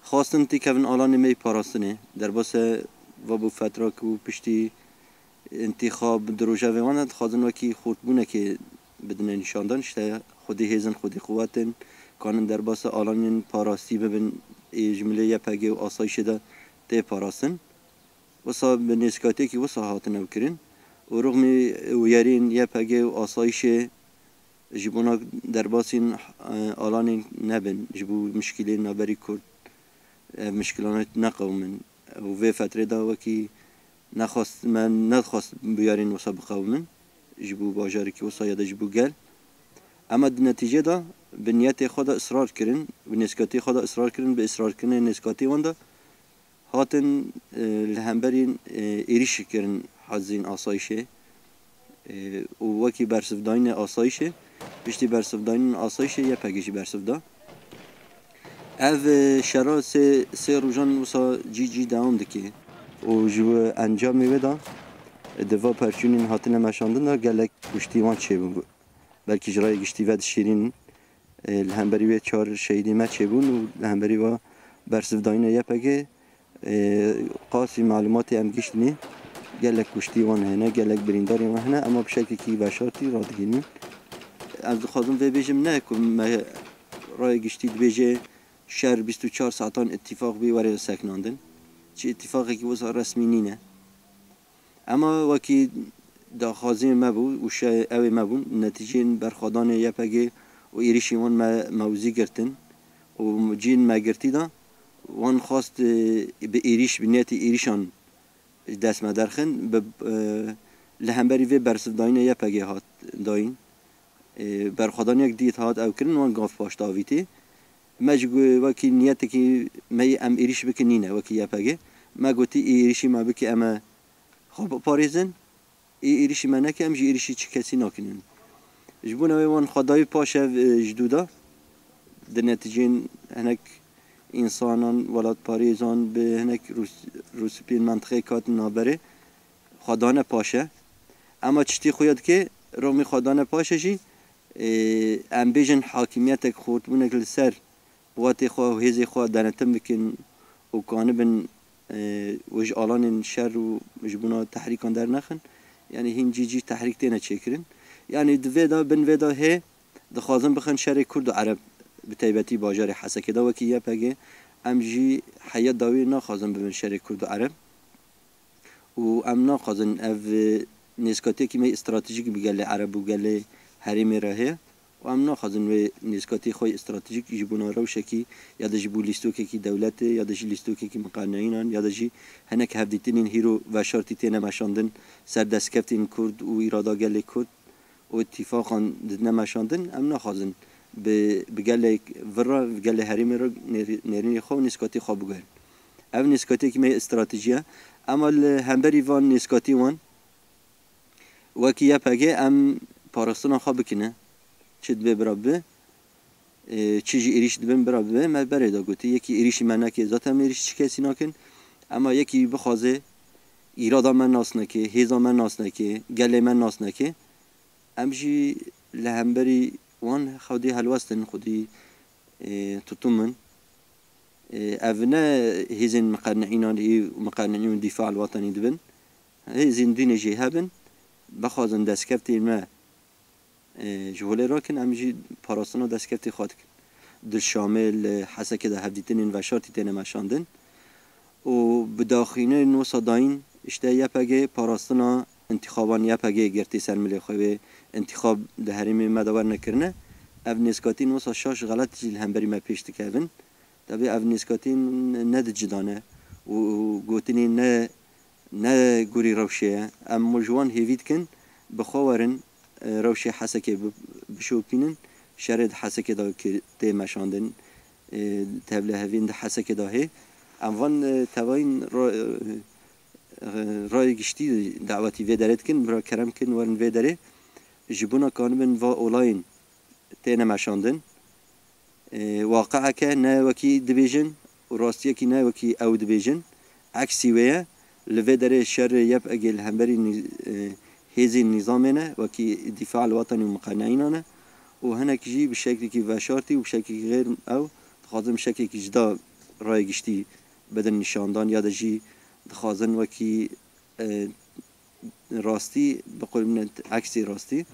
خواستن تی کفن آلان می پاراستنه در بس و بو فتره که پشتی انتخاب دروجه وانت خواستن وکی خورد که بدون نشاندن شته خودی هیزن خودی قوتن کانن در بس آلان پاراستی ببین جمله یپگه و آسایش ده تی پاراستن وسا به نسکاتی که وسا هاتن او کرن و رغم ویرین یپگه و آسایش جبونا در باسین آلان نبن جبو مشکلی نبری کرد مشکلات نقومن و في فترة دا وكي نخواست من نخواست بیارین وسا بقومن جبو باجاری که وسا یاد جبو گل اما النتیجه دا به نیت خود اصرار کردن به نسکاتی خود اصرار کردن به اصرار کردن نسکاتی واندا هاتن لهمبرین ایریش کردن حزین آسایشه و وکی برسفداین آسایشه بشتی برسفداین آسایشه یا پگیش برسفدا اف شرا سه روزان وسا جی دوام دکی و جو انجام میودا دوا پرچونین هاتن مشاندن دا گلک گشتی وان چه بون بلکه جرای گشتی ود شیرین الهمبری و چهار شهیدی ما چه بون و الهمبری و برسفداین یا پگه قاسی معلومات ام گشتنی گلک گشتی وان هنه گلک برینداری وان هنه اما بشکلی کی بشارتی را دگینی از خواهم و بیجم نه که رای گشتی بیجه شهر 24 ساعتان اتفاق بی وارد سکناندن چه اتفاقی که واسه رسمی نینه اما وکی داخازی مبود و شای اوی مبود نتیجه برخوادان یپگه و ایریشی وان موزی گرتن و جین مگرتی دا وان خواست به ایریش به نیت ایریشان دست مدرخن به لهمبری و برسف داین یپگه هات داین برخوادان یک دیت هات او کرن وان گاف پاشت آویتی مجگو وکی نیت که می ام ایریش بکنینه وکی یپگه ما گوتی ایریشی ما بکی اما خب پاریزن ایریشی ما نکه ام جی ایریشی چی کسی نکنن جبون وان خدای پاشه جدودا در نتیجه هنک انسانان ولاد پاریزان به هنک روسپین منطقه کات نابره خدانه پاشه اما چتی خوید که رومی خدانه پاشه جی ام بیجن حاکمیت خورد بونه سر قوات خواه و هیزی خواه دانتم بکن و کانه بن وج آلان شر و جبونا تحریکان در نخن یعنی هین جی تحریک تینه چکرن یعنی دویدا بن ویدا هی دخوازن بخن شر کرد و عرب بتایبتی باجار حسکه دا وکی یپگه ام جی حیات داوی نخوازن ببن شر کرد و عرب و ام نخوازن او نسکاتی که می استراتژیک بگل عرب و گل حریم راهه و ام نخوازن و نسکاتی خوی استراتژیک جبونا روشکی یا د جبو لیستوکی کی دولت یا د لیستوکی کی مقنعینان یا د هنک هفدیتین هیرو و شرطی تینه مشاندن سر دستکفتین کرد و ایرادا گل کرد و اتفاقا ددن مشاندن ام نخوازن به گل ورا گل حریم رو نرین خو نسکاتی خو بگن او نسکاتی کی می استراتژیه اما همبری وان نسکاتی وان وکی یپگه ام پاراستان خو بکنه چت به برابه چیزی ایریش دبن برابه ما بردا گوتی یکی ایریش من که ذاتم ایریش چی کسی نکن اما یکی بخوازه ایرادا من ناس نکه هیزا من ناس نکه گله من ناس نکه امجی لهمبری وان خودی هلوستن خودی تطمن أبناء هزين مقنعين دفاع الوطني دبن هزين دين جهابن بخوازن دستكفتي ما جوله راكن أمجي باراستنا دستكفتي خاطك دل شامل حسا كده هفديتين وشارتي تين مشاندن و بداخلين نو صداين اشته يپگه باراستنا انتخابان يپگه گرتی سرملی خواه انتخاب ده حریم مدور نکرنه او نسکاتی نوسا شاش غلط جیل همبری ما پیشت کهون دبی او نسکاتی ند جدانه و گوتنی نه گوری روشه ام مجوان هیوید کن بخوارن روشه حسکه بشوپینن شرد حسکه دا که تی مشاندن تبله هفین ده حسکه دا هی اموان تواین رای گشتی دعوتی وی درد کن برا کرم کن ورن وی داره جبونا کانبن و اولاین تینا مشاندن واقعه که نه وکی دبیجن و راستیه که نه وکی او دبیجن عکسی ویه لوی داره شر یب اگل همبری هزی نظامنه وکی دفاع الوطنی و مقنعینانه و هنک جی بشکلی که وشارتی و بشکلی غیر او دخوازم شکی که جدا رای گشتی بدن نشاندان یا دجی دخوازن وکی راستی بقول من عکسی راستی